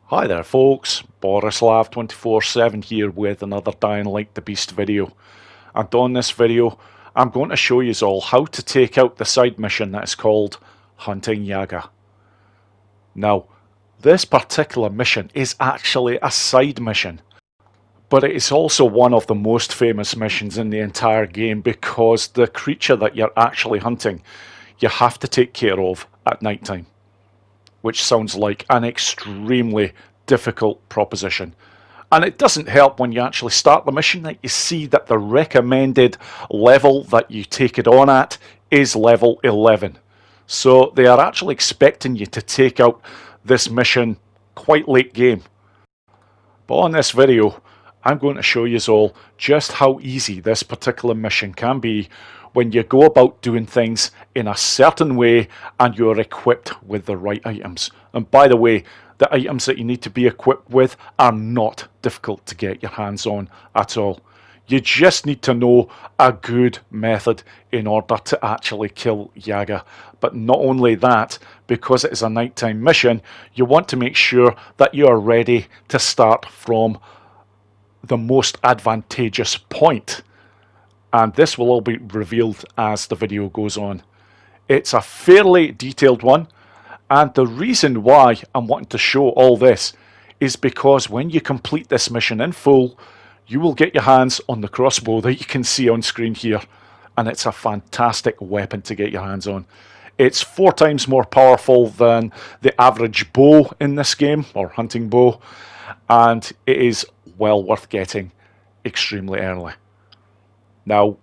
Hi there folks, Borislav247 here with another Dying Like the Beast video. And on this video I'm going to show you all how to take out the side mission that is called Hunting Yaga. Now, this particular mission is actually a side mission, but it is also one of the most famous missions in the entire game because the creature that you're actually hunting you have to take care of at night time, which sounds like an extremely difficult proposition. And it doesn't help when you actually start the mission that you see that the recommended level that you take it on at is level 11. So they are actually expecting you to take out this mission quite late game. But on this video, I'm going to show you all just how easy this particular mission can be when you go about doing things in a certain way and you're equipped with the right items. And by the way, the items that you need to be equipped with are not difficult to get your hands on at all. You just need to know a good method in order to actually kill Yaga. But not only that, because it is a nighttime mission, you want to make sure that you are ready to start from the most advantageous point. And this will all be revealed as the video goes on. It's a fairly detailed one, and the reason why I'm wanting to show all this is because when you complete this mission in full, you will get your hands on the crossbow that you can see on screen here, and it's a fantastic weapon to get your hands on. It's 4 times more powerful than the average bow in this game, or hunting bow, and it is well worth getting extremely early. Now,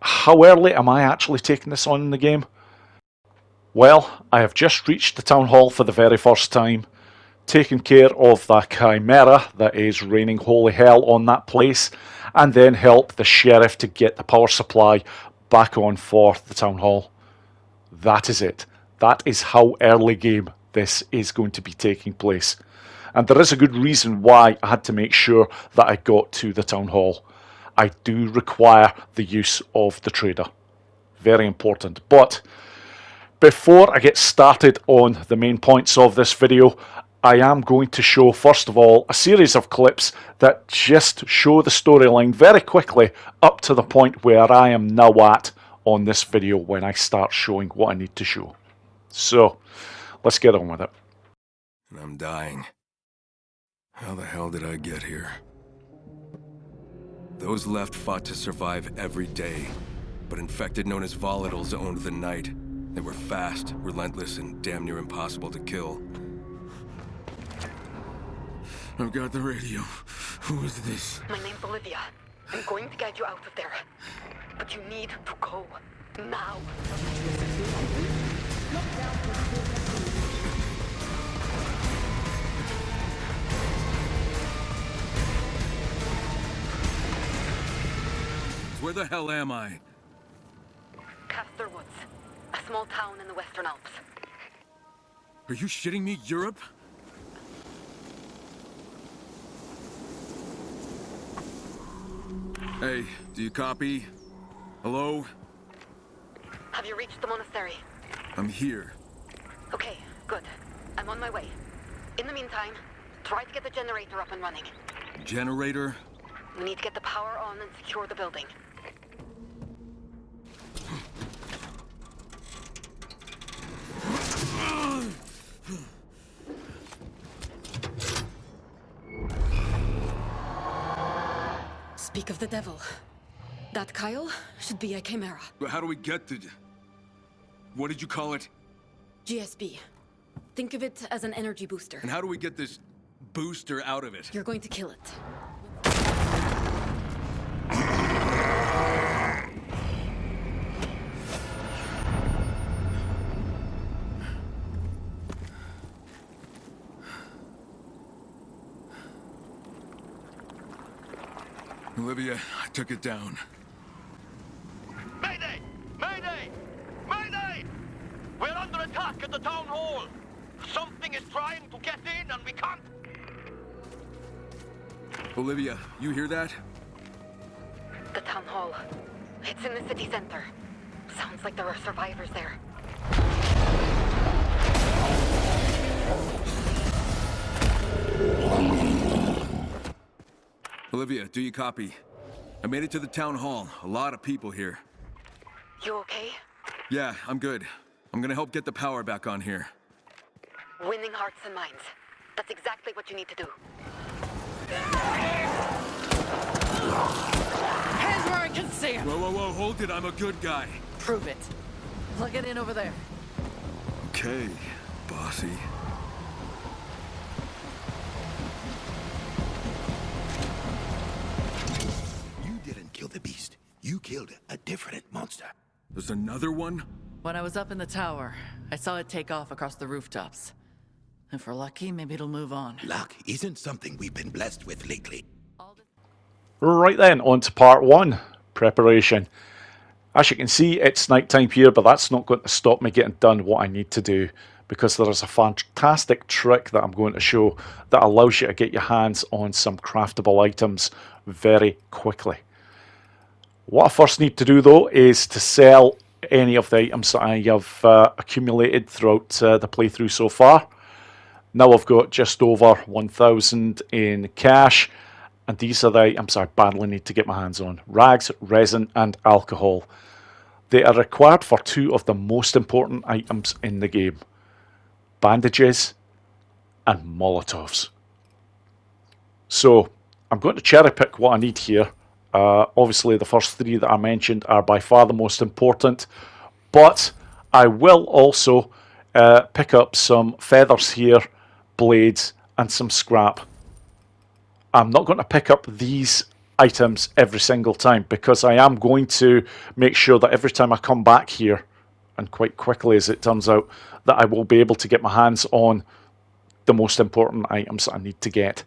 how early am I actually taking this on in the game? Well, I have just reached the town hall for the very first time, taken care of the chimera that is raining holy hell on that place, and then help the sheriff to get the power supply back on for the town hall. That is it. That is how early game this is going to be taking place. And there is a good reason why I had to make sure that I got to the town hall. I do require the use of the trader. Very important. But before I get started on the main points of this video, I am going to show, first of all, a series of clips that just show the storyline very quickly up to the point where I am now at on this video when I start showing what I need to show. So, let's get on with it. And I'm dying. How the hell did I get here? Those left fought to survive every day, but infected known as volatiles owned the night. They were fast, relentless, and damn near impossible to kill. I've got the radio. Who is this? My name's Olivia. I'm going to get you out of there. But you need to go. Now. Where the hell am I? Castor Woods. A small town in the Western Alps. Are you shitting me? Europe? Hey, do you copy? Hello? Have you reached the monastery? I'm here. Okay, good. I'm on my way. In the meantime, try to get the generator up and running. Generator? We need to get the power on and secure the building. Speak of the devil. That Kyle should be a chimera. But how do we get to... What did you call it? GSB. Think of it as an energy booster. And how do we get this booster out of it? You're going to kill it. Olivia, I took it down. Mayday! Mayday! Mayday! We're under attack at the town hall! Something is trying to get in and we can't... Olivia, you hear that? The town hall. It's in the city center. Sounds like there are survivors there. Olivia, do you copy? I made it to the town hall. A lot of people here. You okay? Yeah, I'm good. I'm gonna help get the power back on here. Winning hearts and minds. That's exactly what you need to do. Hands where I can see him. Whoa, whoa, whoa, hold it. I'm a good guy. Prove it. Plug it in over there. Okay, bossy. You didn't kill the beast. You killed a different monster. There's another one? When I was up in the tower, I saw it take off across the rooftops. If we're lucky, maybe it'll move on. Luck isn't something we've been blessed with lately. Right then, on to part 1, preparation. As you can see, it's night time here, but that's not going to stop me getting done what I need to do, because there is a fantastic trick that I'm going to show that allows you to get your hands on some craftable items very quickly. What I first need to do though is to sell any of the items that I have accumulated throughout the playthrough so far. Now I've got just over 1,000 in cash, and these are the items I badly need to get my hands on. Rags, resin and alcohol. They are required for 2 of the most important items in the game. Bandages and Molotovs. So I'm going to cherry pick what I need here. Obviously the first 3 that I mentioned are by far the most important, but I will also pick up some feathers here, blades and some scrap. I'm not going to pick up these items every single time, because I am going to make sure that every time I come back here, and quite quickly as it turns out, that I will be able to get my hands on the most important items that I need to get.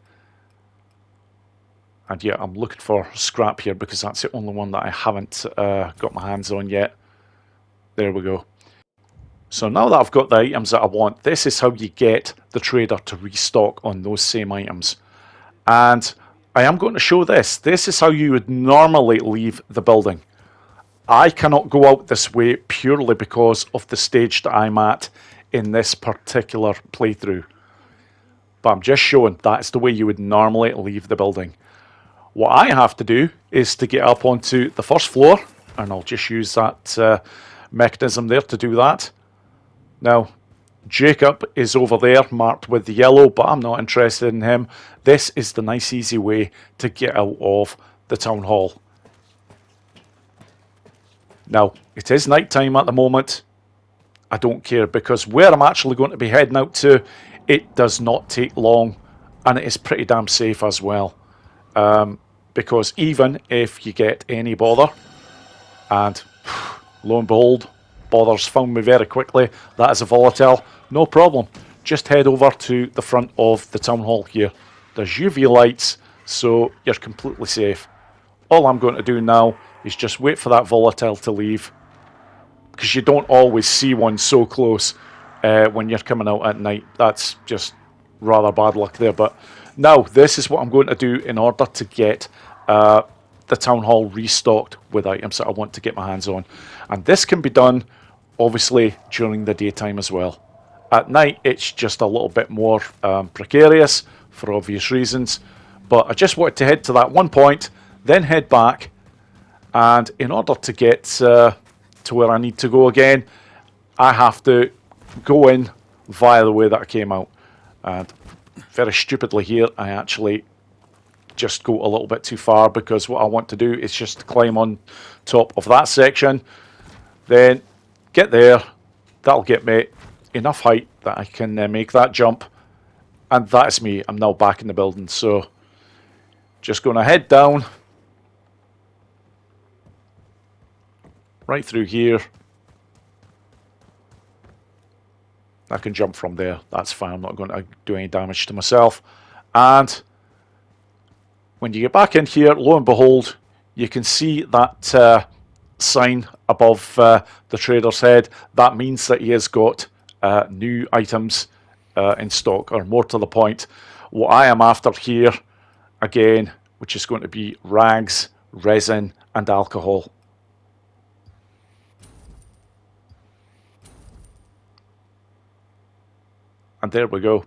And yeah, I'm looking for scrap here because that's the only one that I haven't got my hands on yet. There we go. So now that I've got the items that I want, this is how you get the trader to restock on those same items. And I am going to show this. This is how you would normally leave the building. I cannot go out this way purely because of the stage that I'm at in this particular playthrough. But I'm just showing that's the way you would normally leave the building. What I have to do is to get up onto the first floor, and I'll just use that mechanism there to do that. Now, Jacob is over there marked with the yellow, but I'm not interested in him. This is the nice easy way to get out of the town hall. Now, it is night time at the moment. I don't care, because where I'm actually going to be heading out to, it does not take long, and it is pretty damn safe as well. Because even if you get any bother, and lo and behold, bothers found me very quickly, that is a volatile, no problem. Just head over to the front of the town hall here. There's UV lights, so you're completely safe. All I'm going to do now is just wait for that volatile to leave, because you don't always see one so close when you're coming out at night. That's just rather bad luck there. But now this is what I'm going to do in order to get the town hall restocked with items that I want to get my hands on. And this can be done obviously during the daytime as well. At night it's just a little bit more precarious for obvious reasons, but I just wanted to head to that one point, then head back, and in order to get to where I need to go again, I have to go in via the way that I came out. And very stupidly here, I actually just go a little bit too far, because what I want to do is just climb on top of that section, then get there. That'll get me enough height that I can make that jump, and that's me. I'm now back in the building, so just going to head down right through here. I can jump from there, that's fine. I'm not going to do any damage to myself. And when you get back in here, lo and behold, you can see that sign above the trader's head. That means that he has got new items in stock, or more to the point, what I am after here, again, which is going to be rags, resin and alcohol. And there we go.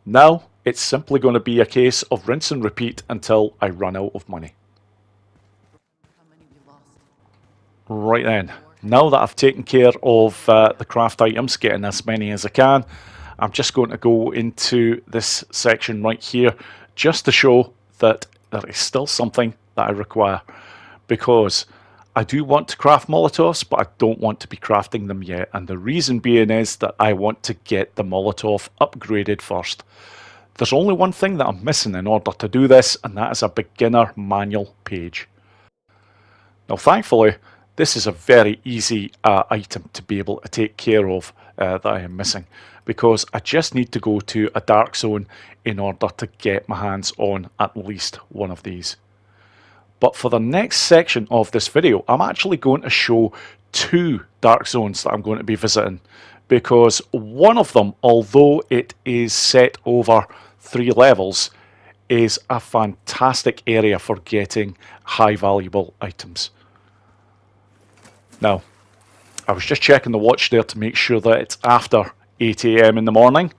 Now it's simply going to be a case of rinse and repeat until I run out of money. Right then, now that I've taken care of the craft items, getting as many as I can, I'm just going to go into this section right here just to show that there is still something that I require, because I do want to craft Molotovs, but I don't want to be crafting them yet, and the reason being is that I want to get the Molotov upgraded first. There's only one thing that I'm missing in order to do this, and that is a beginner manual page. Now thankfully, this is a very easy item to be able to take care of that I am missing, because I just need to go to a dark zone in order to get my hands on at least one of these. But for the next section of this video, I'm actually going to show 2 dark zones that I'm going to be visiting, because one of them, although it is set over 3 levels, is a fantastic area for getting high valuable items. Now, I was just checking the watch there to make sure that it's after 8 AM in the morning,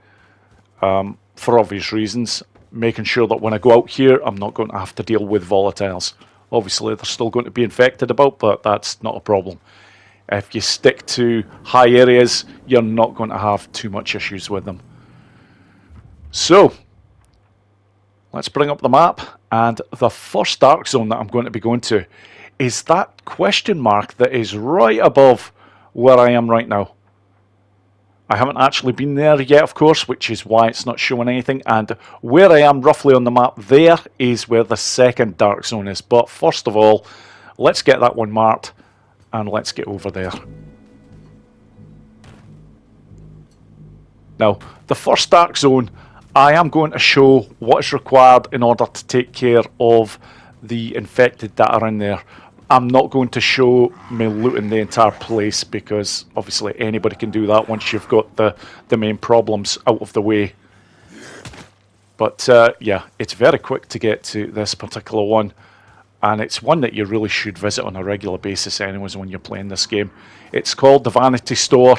for obvious reasons, making sure that when I go out here I'm not going to have to deal with volatiles. Obviously they're still going to be infected about, but that's not a problem. If you stick to high areas, you're not going to have too much issues with them. So, let's bring up the map, and the first dark zone that I'm going to be going to is that question mark that is right above where I am right now. I haven't actually been there yet, of course, which is why it's not showing anything, and where I am roughly on the map there is where the second dark zone is. But first of all, let's get that one marked and let's get over there. Now, the first dark zone, I am going to show what is required in order to take care of the infected that are in there. I'm not going to show me looting the entire place, because obviously anybody can do that once you've got the main problems out of the way. But yeah, it's very quick to get to this particular one, and it's one that you really should visit on a regular basis anyways when you're playing this game. It's called the Vanity Store,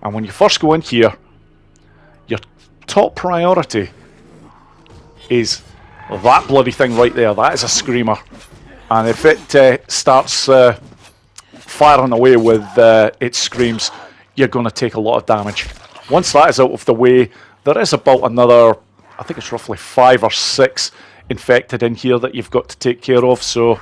and when you first go in here, your top priority is that bloody thing right there. That is a screamer. And if it starts firing away with its screams, you're going to take a lot of damage. Once that is out of the way, there is about another, I think it's roughly 5 or 6 infected in here that you've got to take care of. So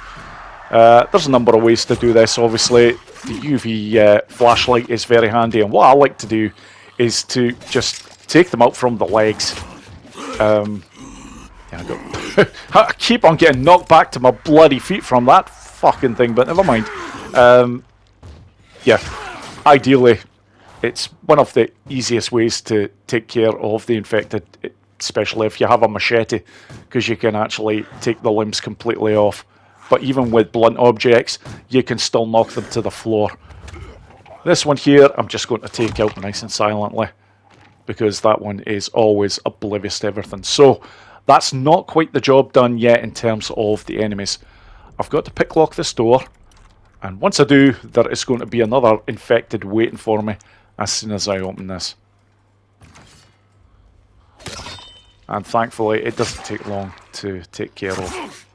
there's a number of ways to do this. Obviously, the UV flashlight is very handy. And what I like to do is to just take them out from the legs. I keep on getting knocked back to my bloody feet from that fucking thing, but never mind. Yeah, ideally, it's one of the easiest ways to take care of the infected, especially if you have a machete, because you can actually take the limbs completely off. But even with blunt objects, you can still knock them to the floor. This one here, I'm just going to take out nice and silently, because that one is always oblivious to everything. So, that's not quite the job done yet in terms of the enemies. I've got to picklock this door, and once I do, there is going to be another infected waiting for me as soon as I open this. And thankfully, it doesn't take long to take care of.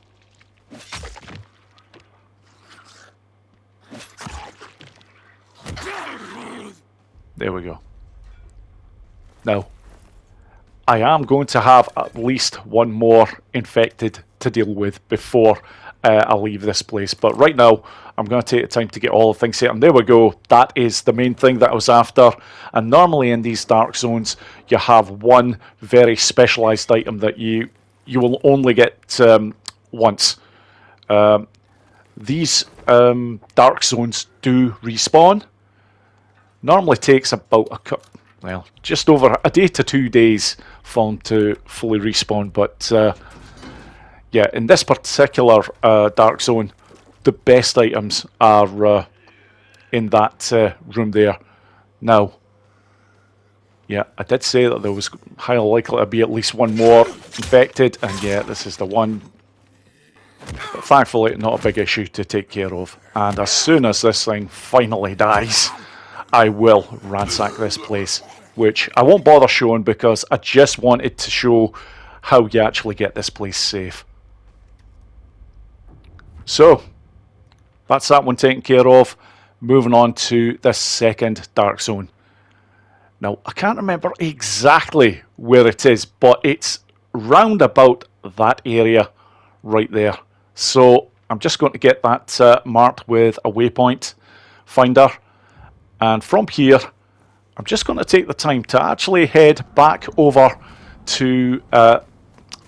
There we go. Now, I am going to have at least one more infected to deal with before I leave this place. But right now, I'm going to take the time to get all the things set. And there we go. That is the main thing that I was after. And normally in these dark zones, you have one very specialized item that you will only get once. These dark zones do respawn. Normally takes about just over a day to 2 days for them to fully respawn, but yeah, in this particular dark zone, the best items are in that room there. Now, yeah, I did say that there was highly likely to be at least one more infected, and yeah, this is the one. But thankfully, not a big issue to take care of. And as soon as this thing finally dies, I will ransack this place, which I won't bother showing because I just wanted to show how you actually get this place safe. So, that's that one taken care of. Moving on to the second dark zone. Now, I can't remember exactly where it is, but it's round about that area right there. So, I'm just going to get that marked with a waypoint finder. And from here, I'm just going to take the time to actually head back over to,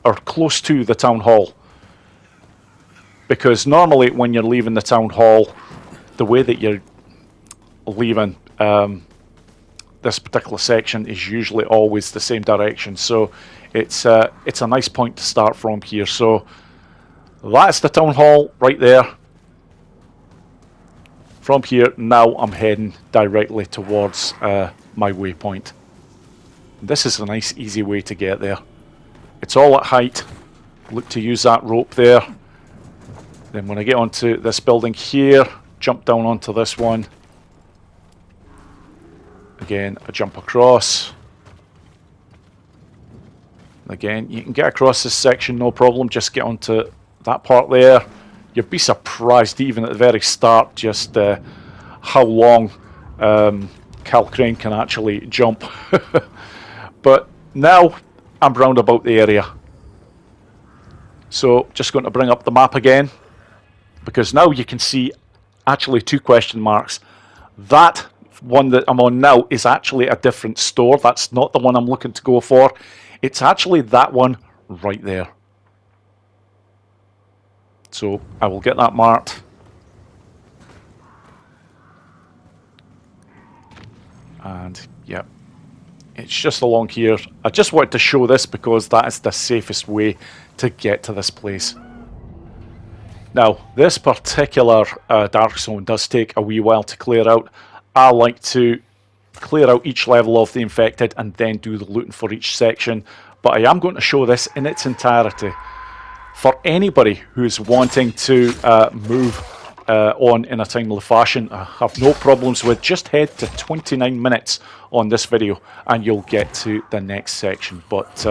or close to the town hall. Because normally when you're leaving the town hall, the way that you're leaving this particular section is usually always the same direction. So it's a nice point to start from here. So that's the town hall right there. From here, now I'm heading directly towards my waypoint. This is a nice, easy way to get there. It's all at height. Look to use that rope there. Then when I get onto this building here, jump down onto this one. Again, I jump across. Again, you can get across this section, no problem. Just get onto that part there. You'd be surprised, even at the very start, just how long Cal Crane can actually jump. But now I'm round about the area. So just going to bring up the map again, because now you can see actually 2 question marks. That one that I'm on now is actually a different store. That's not the one I'm looking to go for. It's actually that one right there. So I will get that marked. And yeah, it's just along here. I just wanted to show this because that is the safest way to get to this place. Now, this particular dark zone does take a wee while to clear out. I like to clear out each level of the infected and then do the looting for each section. But I am going to show this in its entirety. For anybody who's wanting to move on in a timely fashion, I have no problems with. Just head to 29 minutes on this video and you'll get to the next section. But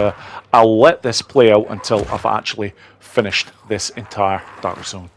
I'll let this play out until I've actually finished this entire dark zone.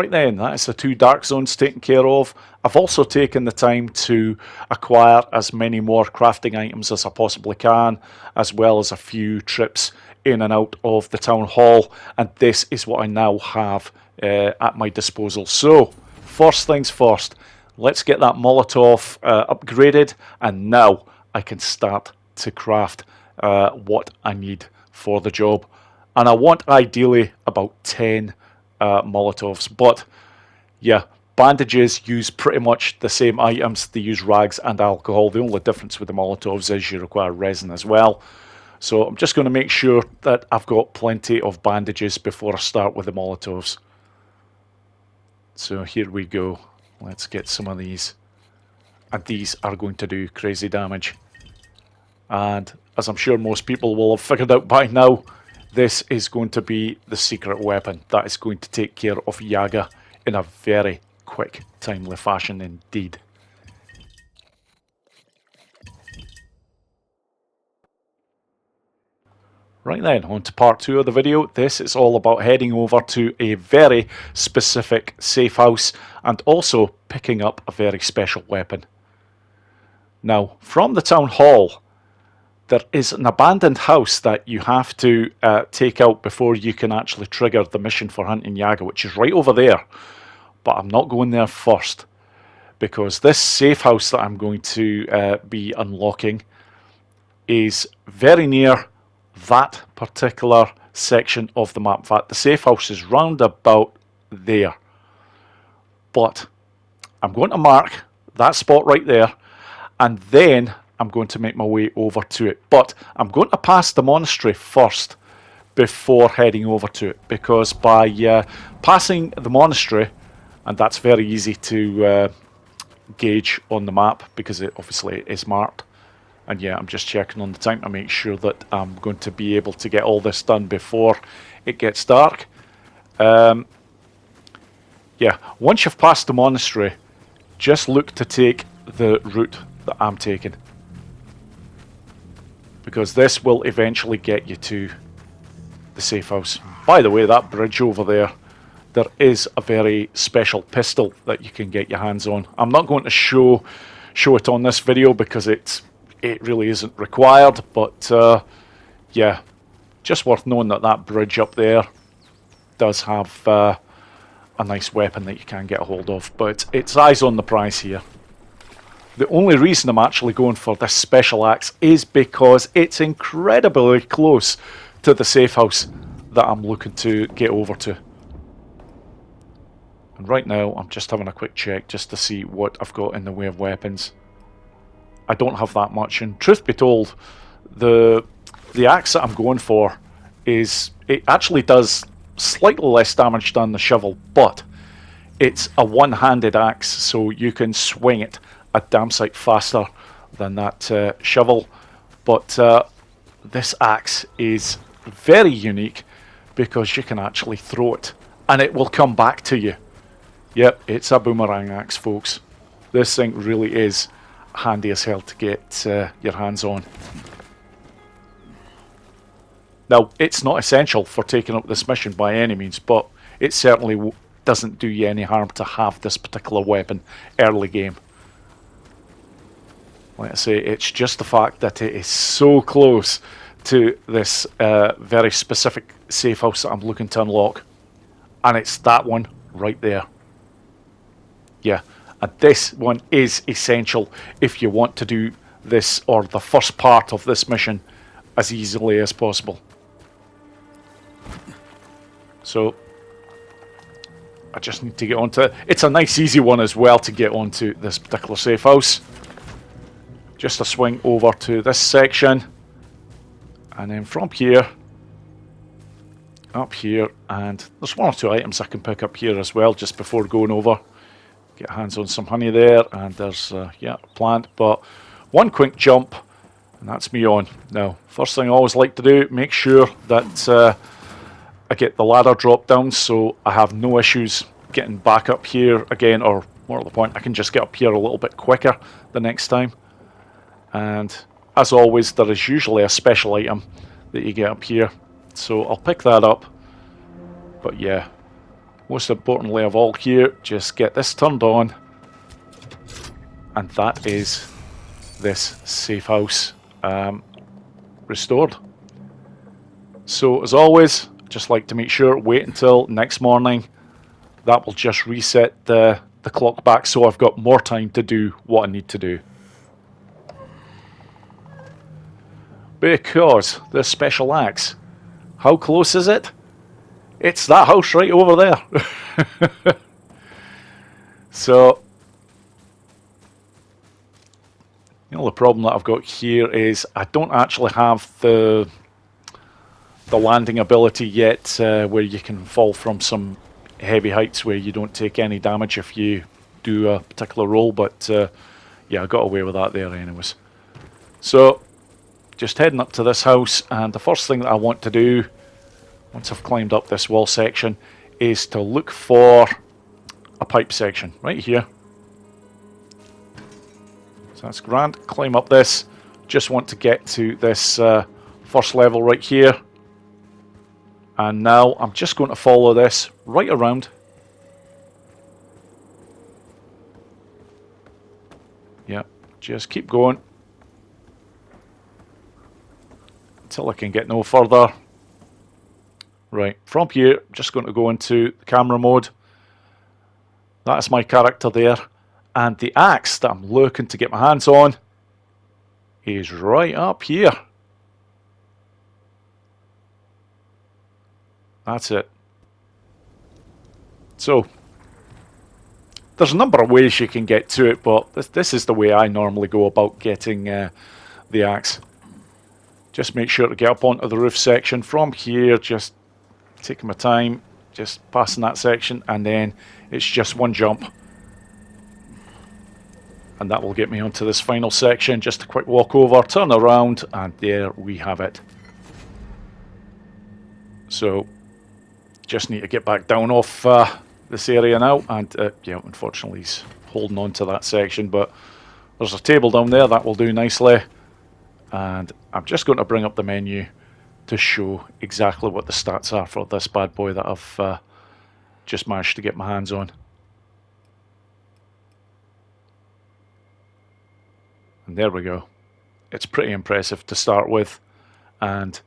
Right then, that is the 2 dark zones taken care of. I've also taken the time to acquire as many more crafting items as I possibly can, as well as a few trips in and out of the town hall, and this is what I now have at my disposal. So, first things first, let's get that Molotov upgraded, and now I can start to craft what I need for the job. And I want ideally about 10 Molotovs, but yeah, bandages use pretty much the same items. They use rags and alcohol. The only difference with the Molotovs is you require resin as well. So I'm just going to make sure that I've got plenty of bandages before I start with the Molotovs. So here we go. Let's get some of these. And these are going to do crazy damage. And as I'm sure most people will have figured out by now, this is going to be the secret weapon that is going to take care of Yaga in a very quick, timely fashion indeed. Right then, on to part 2 of the video. This is all about heading over to a very specific safe house and also picking up a very special weapon. Now, from the town hall, there is an abandoned house that you have to take out before you can actually trigger the mission for Hunting Yaga, which is right over there. But I'm not going there first, because this safe house that I'm going to be unlocking is very near that particular section of the map. In fact, the safe house is round about there. But I'm going to mark that spot right there, and then I'm going to make my way over to it. But I'm going to pass the monastery first before heading over to it, because by passing the monastery, and that's very easy to gauge on the map because it obviously is marked. And yeah, I'm just checking on the time to make sure that I'm going to be able to get all this done before it gets dark. Yeah, once you've passed the monastery, just look to take the route that I'm taking, because this will eventually get you to the safe house. By the way, that bridge over there, there is a very special pistol that you can get your hands on. I'm not going to show it on this video because it really isn't required, but yeah, just worth knowing that that bridge up there does have a nice weapon that you can get a hold of, but it's eyes on the prize here. The only reason I'm actually going for this special axe is because it's incredibly close to the safe house that I'm looking to get over to. And right now I'm just having a quick check just to see what I've got in the way of weapons. I don't have that much, and truth be told, the axe that I'm going for it actually does slightly less damage than the shovel, but it's a one-handed axe, so you can swing it a damn sight faster than that shovel. But this axe is very unique because you can actually throw it and it will come back to you. Yep, it's a boomerang axe, folks. This thing really is handy as hell to get your hands on. Now, it's not essential for taking up this mission by any means, but it certainly doesn't do you any harm to have this particular weapon early game. Like I say, it's just the fact that it is so close to this very specific safe house that I'm looking to unlock. And it's that one right there. Yeah, and this one is essential if you want to do this, or the first part of this mission, as easily as possible. So I just need to get onto it. It's a nice easy one as well to get onto this particular safe house. Just a swing over to this section, and then from here up here, and there's one or two items I can pick up here as well just before going over. Get hands on some honey there, and there's yeah, a plant, but one quick jump and that's me on. Now, first thing I always like to do, make sure that I get the ladder drop down so I have no issues getting back up here again, or more to the point, I can just get up here a little bit quicker the next time. And as always, there is usually a special item that you get up here, so I'll pick that up. But yeah, most importantly of all here, just get this turned on, and that is this safe house restored. So as always, just like to make sure, wait until next morning. That will just reset the clock back, so I've got more time to do what I need to do. Because the special axe, how close is it? It's that house right over there. So, the only problem that I've got here is I don't actually have the landing ability yet, where you can fall from some heavy heights where you don't take any damage if you do a particular roll, but yeah, I got away with that there anyways. So, just heading up to this house, and the first thing that I want to do once I've climbed up this wall section is to look for a pipe section right here. So that's grand. Climb up this. Just want to get to this first level right here. And now I'm just going to follow this right around. Yep, just keep going until I can get no further. Right, from here, just going to go into the camera mode. That's my character there. And the axe that I'm looking to get my hands on is right up here. That's it. So, there's a number of ways you can get to it, but this is the way I normally go about getting the axe. Just make sure to get up onto the roof section. From here, just taking my time, just passing that section, and then it's just one jump. And that will get me onto this final section. Just a quick walk over, turn around, and there we have it. So, just need to get back down off this area now, and yeah, unfortunately he's holding on to that section, but there's a table down there that will do nicely, and I'm just going to bring up the menu to show exactly what the stats are for this bad boy that I've just managed to get my hands on. And there we go. It's pretty impressive to start with, and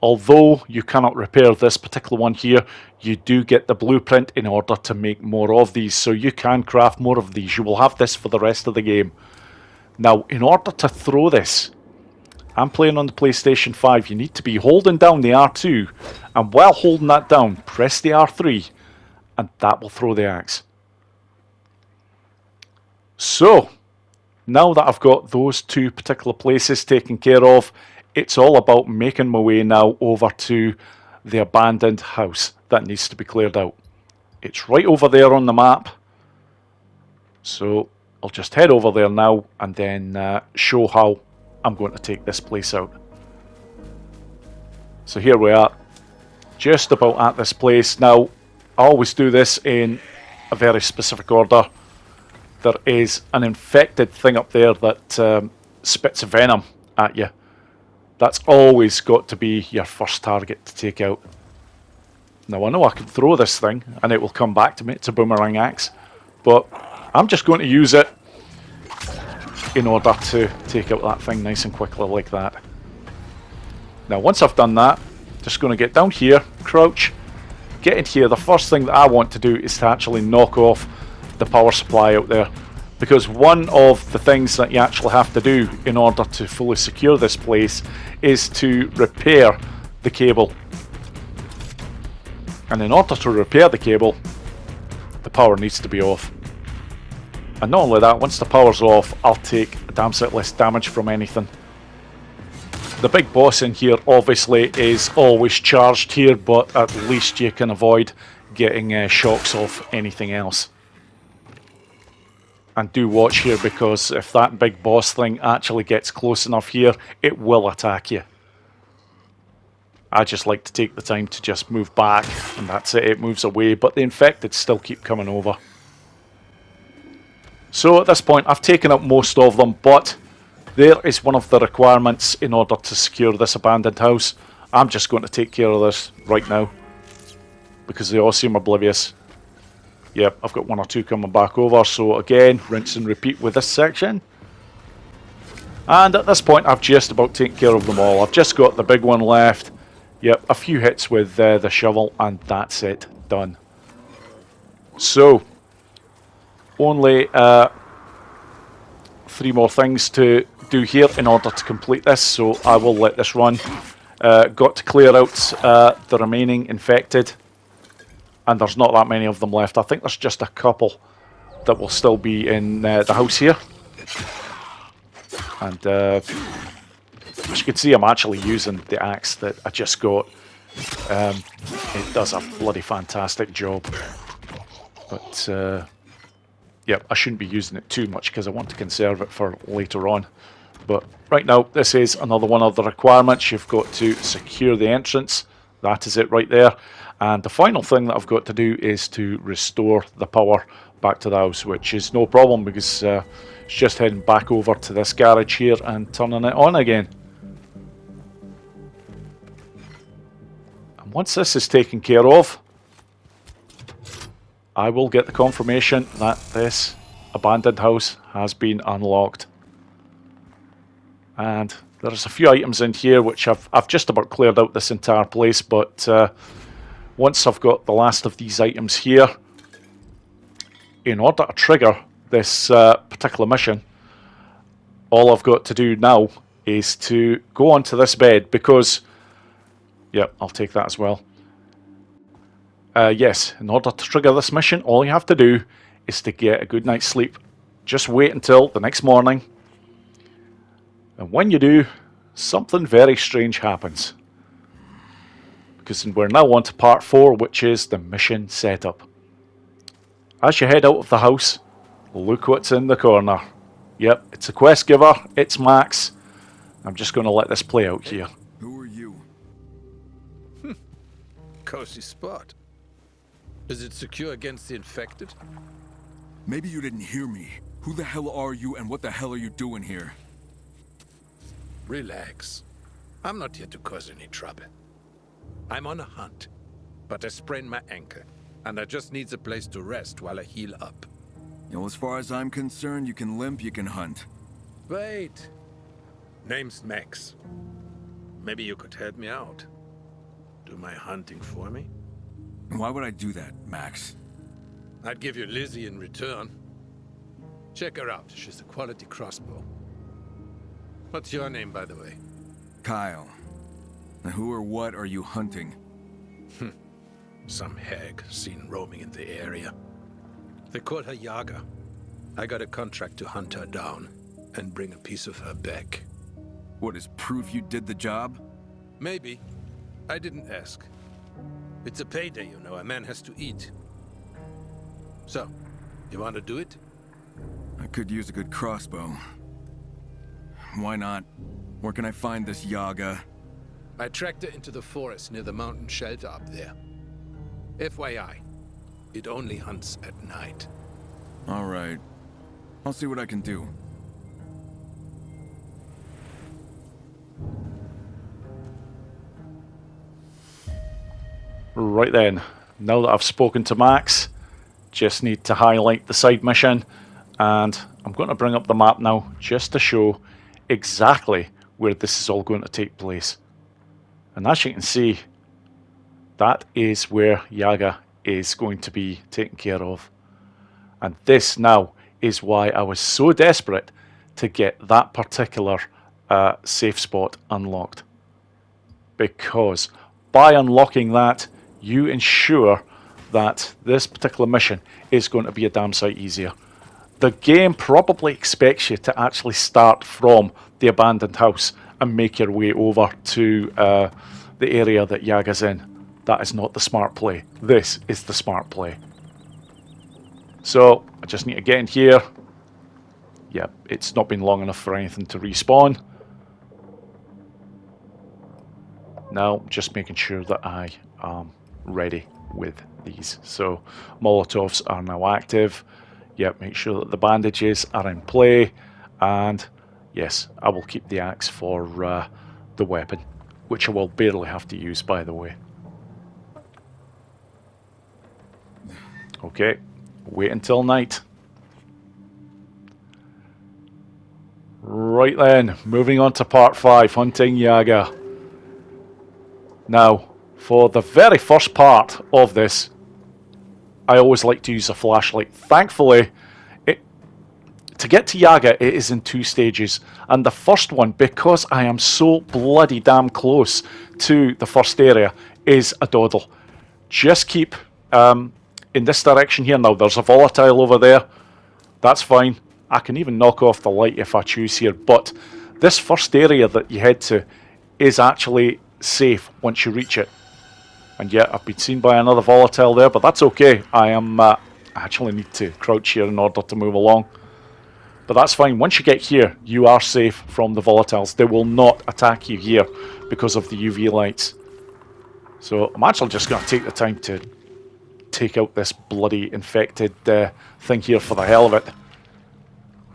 although you cannot repair this particular one here, you do get the blueprint in order to make more of these, so you can craft more of these. You will have this for the rest of the game. Now, in order to throw this, I'm playing on the PlayStation 5, you need to be holding down the R2, and while holding that down, press the R3, and that will throw the axe. So, now that I've got those two particular places taken care of, it's all about making my way now over to the abandoned house that needs to be cleared out. It's right over there on the map. So I'll just head over there now and then show how I'm going to take this place out. So here we are, just about at this place. Now, I always do this in a very specific order. There is an infected thing up there that spits venom at you. That's always got to be your first target to take out. Now, I know I can throw this thing and it will come back to me. It's a boomerang axe. But I'm just going to use it in order to take out that thing nice and quickly like that. Now, once I've done that, just going to get down here, crouch, get in here. The first thing that I want to do is to actually knock off the power supply out there, because one of the things that you actually have to do in order to fully secure this place is to repair the cable. And in order to repair the cable, the power needs to be off. And not only that, once the power's off, I'll take a damn sight less damage from anything. The big boss in here obviously is always charged here, but at least you can avoid getting shocks off anything else. And do watch here, because if that big boss thing actually gets close enough here, it will attack you. I just like to take the time to just move back, and that's it, it moves away, but the infected still keep coming over. So at this point, I've taken out most of them, but there is one of the requirements in order to secure this abandoned house. I'm just going to take care of this right now, because they all seem oblivious. Yep, I've got 1 or 2 coming back over, so again, rinse and repeat with this section. And at this point, I've just about taken care of them all. I've just got the big one left. Yep, a few hits with the shovel, and that's it. Done. So, only 3 more things to do here in order to complete this, so I will let this run. Got to clear out the remaining infected, and there's not that many of them left. I think there's just a couple that will still be in the house here. And as you can see, I'm actually using the axe that I just got. It does a bloody fantastic job. But, yeah, I shouldn't be using it too much because I want to conserve it for later on. But right now, this is another one of the requirements. You've got to secure the entrance. That is it right there. And the final thing that I've got to do is to restore the power back to the house, which is no problem because it's just heading back over to this garage here and turning it on again. And once this is taken care of, I will get the confirmation that this abandoned house has been unlocked. And there's a few items in here which I've just about cleared out this entire place, but once I've got the last of these items here, in order to trigger this particular mission, all I've got to do now is to go onto this bed because, yep, I'll take that as well. Yes, in order to trigger this mission, all you have to do is to get a good night's sleep. Just wait until the next morning. And when you do, something very strange happens. Because we're now on to part 4, which is the mission setup. As you head out of the house, look what's in the corner. Yep, it's a quest giver, it's Max. I'm just going to let this play out here. Who are you? Cozy spot. Is it secure against the infected? Maybe you didn't hear me. Who the hell are you and what the hell are you doing here? Relax. I'm not here to cause any trouble. I'm on a hunt, but I sprained my ankle, and I just need a place to rest while I heal up. Well, as far as I'm concerned, you can limp, you can hunt. Wait. Name's Max. Maybe you could help me out. Do my hunting for me? Why would I do that, Max? I'd give you Lizzie in return. Check her out. She's a quality crossbow. What's your name, by the way? Kyle. Now who or what are you hunting? Some hag seen roaming in the area. They call her Yaga. I got a contract to hunt her down and bring a piece of her back. What is proof you did the job? Maybe. I didn't ask. It's a payday, you know. A man has to eat. So, you want to do it? I could use a good crossbow. Why not? Where can I find this Yaga? I tracked her into the forest near the mountain shelter up there. FYI, it only hunts at night. All right. I'll see what I can do. Right then, now that I've spoken to Max, just need to highlight the side mission, and I'm going to bring up the map now just to show exactly where this is all going to take place. And as you can see, that is where Yaga is going to be taken care of. And this now is why I was so desperate to get that particular safe spot unlocked. Because by unlocking that, you ensure that this particular mission is going to be a damn sight easier. The game probably expects you to actually start from the abandoned house and make your way over to the area that Yaga's in. That is not the smart play. This is the smart play. So, I just need to get in here. Yep, it's not been long enough for anything to respawn. Now, just making sure that I am ready with these. So, Molotovs are now active. Yep, make sure that the bandages are in play. And, yes, I will keep the axe for the weapon, which I will barely have to use, by the way. Okay, Wait until night. Right then, moving on to part 5, Hunting Yaga. Now, for the very first part of this, I always like to use a flashlight. Thankfully, to get to Yaga, it is in 2 stages. And the first one, because I am so bloody damn close to the first area, is a dawdle. Just keep in this direction here. Now, there's a volatile over there. That's fine. I can even knock off the light if I choose here. But this first area that you head to is actually safe once you reach it. And yeah, I've been seen by another volatile there, but that's okay. I actually need to crouch here in order to move along. But that's fine. Once you get here, you are safe from the volatiles. They will not attack you here because of the UV lights. So I'm actually just going to take the time to take out this bloody infected thing here for the hell of it.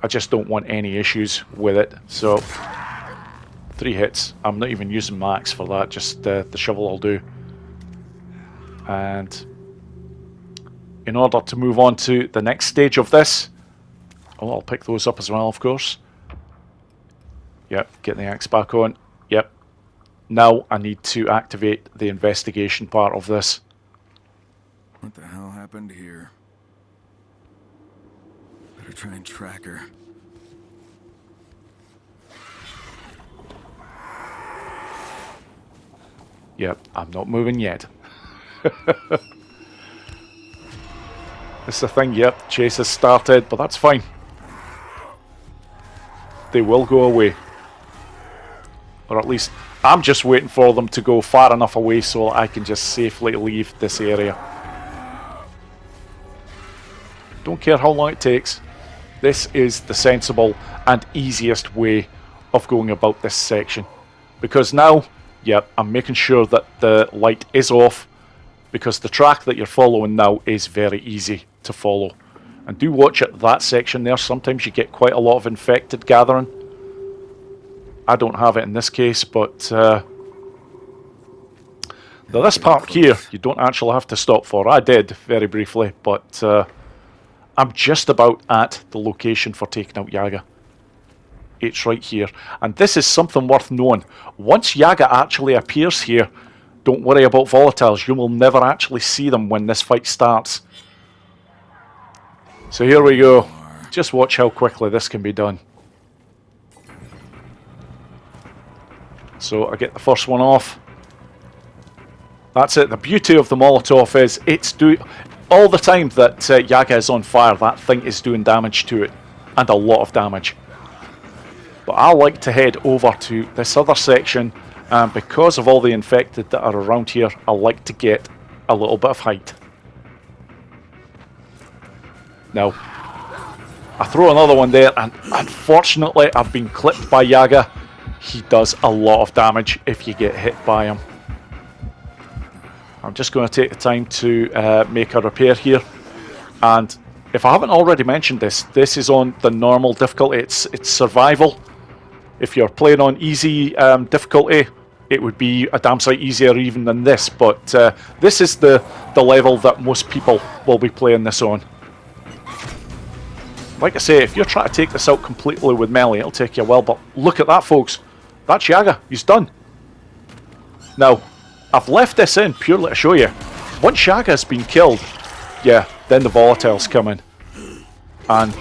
I just don't want any issues with it. So 3 hits. I'm not even using max for that. Just the shovel will do. And in order to move on to the next stage of this, oh, I'll pick those up as well, of course. Yep, get the axe back on. Yep. Now I need to activate the investigation part of this. What the hell happened here? Better try and track her. Yep, I'm not moving yet. This is the thing, yep, chase has started, but that's fine. They will go away. Or at least, I'm just waiting for them to go far enough away so I can just safely leave this area. Don't care how long it takes. This is the sensible and easiest way of going about this section. Because now, yep, I'm making sure that the light is off, because the track that you're following now is very easy to follow. And do watch at that section there. Sometimes you get quite a lot of infected gathering. I don't have it in this case, but now this part here you don't actually have to stop for. I did very briefly, but I'm just about at the location for taking out Yaga. It's right here, and this is something worth knowing. Once Yaga actually appears here, don't worry about volatiles. You will never actually see them when this fight starts. So here we go. Just watch how quickly this can be done. So I get the first one off. That's it. The beauty of the Molotov is it's all the time that Yaga is on fire, that thing is doing damage to it, and a lot of damage. But I like to head over to this other section, and because of all the infected that are around here, I like to get a little bit of height. Now, I throw another one there, and unfortunately I've been clipped by Yaga. He does a lot of damage if you get hit by him. I'm just going to take the time to make a repair here. And if I haven't already mentioned this, this is on the normal difficulty. It's survival. If you're playing on easy difficulty, it would be a damn sight easier even than this. But this is the level that most people will be playing this on. Like I say, if you're trying to take this out completely with melee, it'll take you a while. But look at that, folks. That's Yaga. He's done. Now, I've left this in purely to show you. Once Yaga has been killed, yeah, then the volatiles come in. And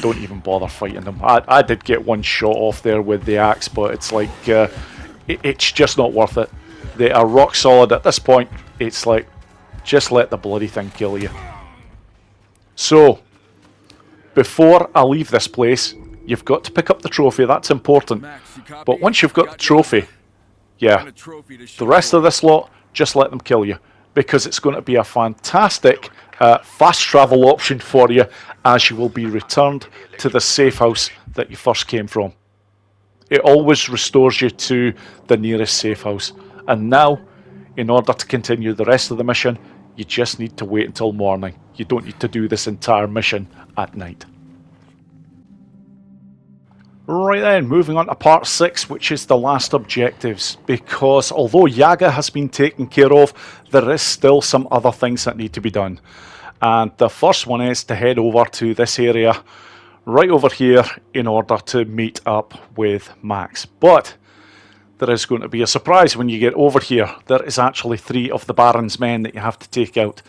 don't even bother fighting them. I did get one shot off there with the axe, but it's like, it's just not worth it. They are rock solid at this point. It's like, just let the bloody thing kill you. So, before I leave this place, you've got to pick up the trophy. That's important. But once you've got the trophy, yeah, the rest of this lot, just let them kill you, because it's going to be a fantastic fast travel option for you, as you will be returned to the safe house that you first came from. It always restores you to the nearest safe house. And now, in order to continue the rest of the mission, you just need to wait until morning. You don't need to do this entire mission at night. Right then, moving on to part 6, which is the last objectives, because although Yaga has been taken care of, there is still some other things that need to be done. And the first one is to head over to this area right over here in order to meet up with Max. But there is going to be a surprise when you get over here. There is actually 3 of the Baron's men that you have to take out.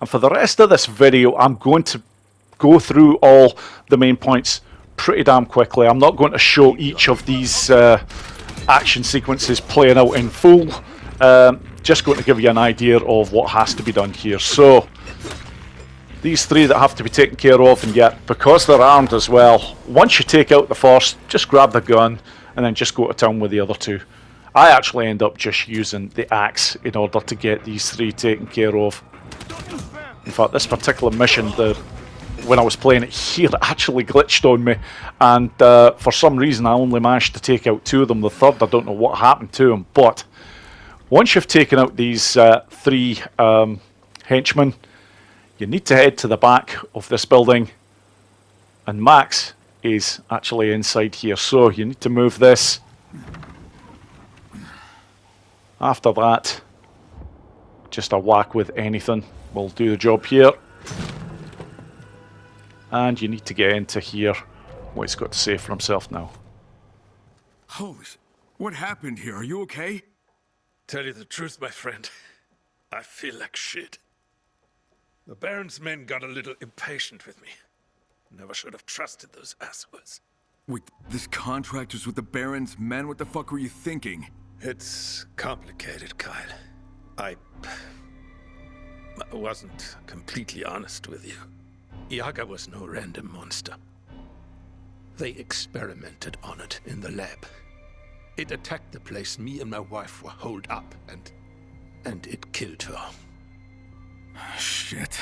And for the rest of this video, I'm going to go through all the main points pretty damn quickly. I'm not going to show each of these action sequences playing out in full. Just going to give you an idea of what has to be done here. So, these 3 that have to be taken care of, and yet, because they're armed as well, once you take out the first, just grab the gun, and then just go to town with the other 2. I actually end up just using the axe in order to get these 3 taken care of. In fact, this particular mission, when I was playing it here, it actually glitched on me, and for some reason I only managed to take out 2 of them. The third, I don't know what happened to him, but once you've taken out these 3 henchmen, you need to head to the back of this building, and Max is actually inside here, so you need to move this. After that, just a whack with anything will do the job here. And you need to get into here, what he's got to say for himself now. Holy sh... What happened here? Are you okay? Tell you the truth, my friend, I feel like shit. The Baron's men got a little impatient with me. Never should have trusted those assholes. Wait, this contractor's with the Baron's men? What the fuck were you thinking? It's complicated, Kyle. I wasn't completely honest with you. Yaga was no random monster. They experimented on it in the lab. It attacked the place me and my wife were holed up, and it killed her. Shit.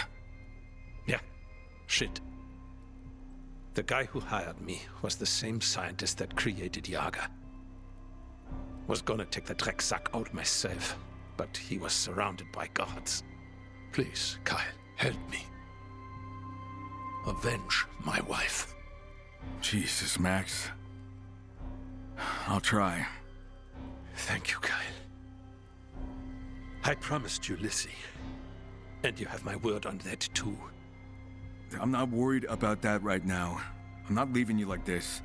Yeah, shit. The guy who hired me was the same scientist that created Yaga. Was gonna take the Drecksack out myself, but he was surrounded by guards. Please, Kyle, help me. Avenge my wife. Jesus, Max. I'll try. Thank you, Kyle. I promised you Lissy. And you have my word on that, too. I'm not worried about that right now. I'm not leaving you like this.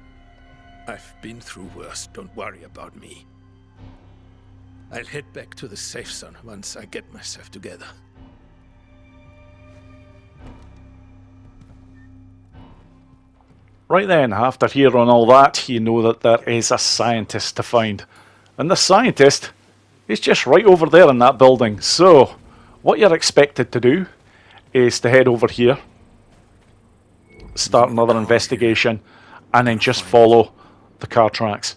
I've been through worse. Don't worry about me. I'll head back to the safe zone once I get myself together. Right then, after hearing all that, you know that there is a scientist to find. And the scientist is just right over there in that building. So, what you're expected to do is to head over here, start another investigation, and then just follow the car tracks.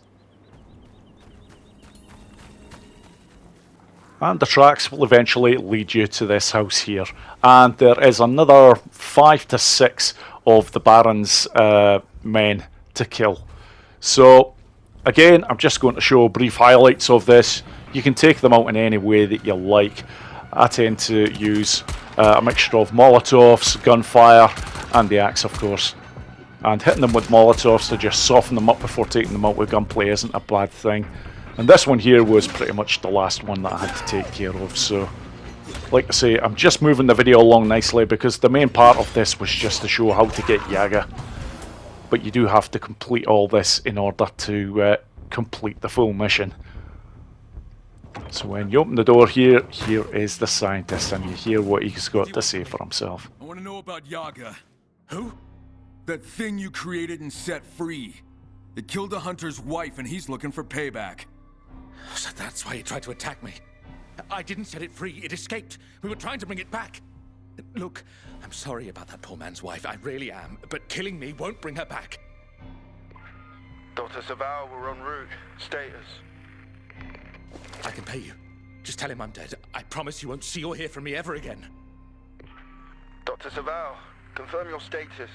And the tracks will eventually lead you to this house here. And there is another 5 to 6 of the Baron's men to kill. So, again, I'm just going to show brief highlights of this. You can take them out in any way that you like. I tend to use a mixture of Molotovs, gunfire, and the axe, of course. And hitting them with Molotovs to just soften them up before taking them out with gunplay isn't a bad thing. And this one here was pretty much the last one that I had to take care of, so like I say, I'm just moving the video along nicely because the main part of this was just to show how to get Yaga. But you do have to complete all this in order to complete the full mission. So when you open the door here, here is the scientist, and you hear what he's got to say for himself. I want to know about Yaga. Who? That thing you created and set free. It killed the hunter's wife, and he's looking for payback. So that's why he tried to attack me. I didn't set it free. It escaped. We were trying to bring it back. Look, I'm sorry about that poor man's wife. I really am. But killing me won't bring her back. Dr. Safehouse, we're en route. Status. I can pay you. Just tell him I'm dead. I promise you won't see or hear from me ever again. Dr. Safehouse, confirm your status.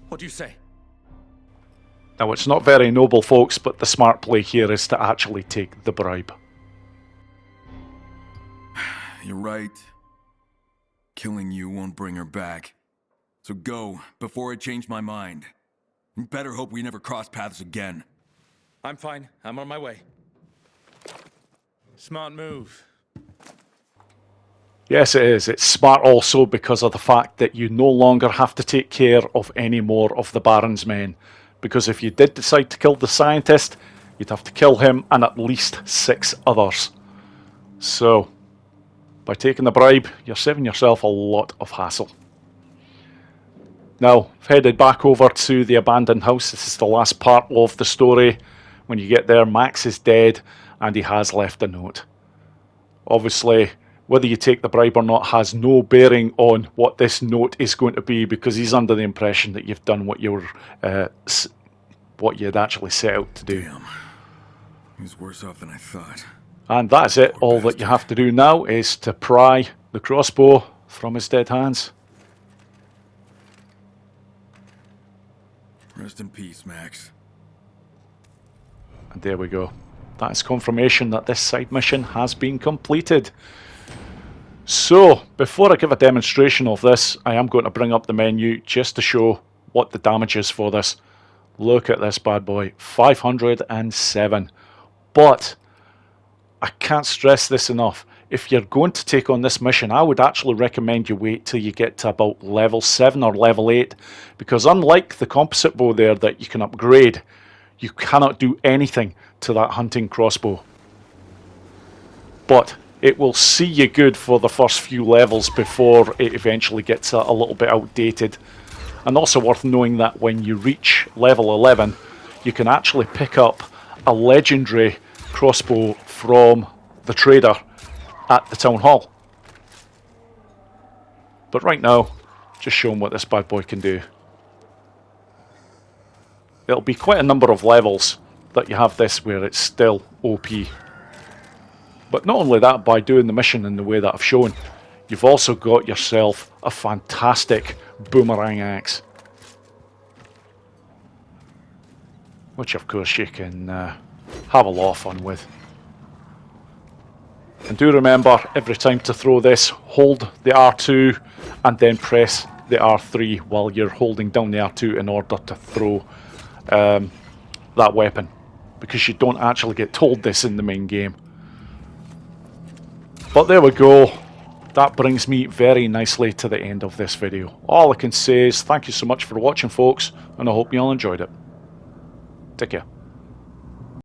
What do you say? Now, it's not very noble, folks, but the smart play here is to actually take the bribe. You're right. Killing you won't bring her back. So go, before I change my mind. You better hope we never cross paths again. I'm fine. I'm on my way. Smart move. Yes, it is. It's smart also because of the fact that you no longer have to take care of any more of the Baron's men. Because if you did decide to kill the scientist, you'd have to kill him and at least 6 others. So, by taking the bribe, you're saving yourself a lot of hassle. Now, I've headed back over to the abandoned house. This is the last part of the story. When you get there, Max is dead and he has left a note. Obviously, whether you take the bribe or not has no bearing on what this note is going to be, because he's under the impression that you've done what you'd actually set out to do. Damn. He's worse off than I thought. And that's it. All that you have to do now is to pry the crossbow from his dead hands. Rest in peace, Max. And there we go. That is confirmation that this side mission has been completed. So, before I give a demonstration of this, I am going to bring up the menu just to show what the damage is for this. Look at this bad boy, 507. But, I can't stress this enough. If you're going to take on this mission, I would actually recommend you wait till you get to about level 7 or level 8. Because unlike the composite bow there that you can upgrade, you cannot do anything to that hunting crossbow. But it will see you good for the first few levels before it eventually gets a little bit outdated. And also worth knowing that when you reach level 11, you can actually pick up a legendary crossbow from the trader at the town hall. But right now, just showing what this bad boy can do. It'll be quite a number of levels that you have this where it's still OP. But not only that, by doing the mission in the way that I've shown, you've also got yourself a fantastic boomerang axe. Which of course you can have a lot of fun with. And do remember, every time to throw this, hold the R2 and then press the R3 while you're holding down the R2 in order to throw that weapon. Because you don't actually get told this in the main game. But there we go. That brings me very nicely to the end of this video. All I can say is thank you so much for watching, folks, and I hope you all enjoyed it. Take care.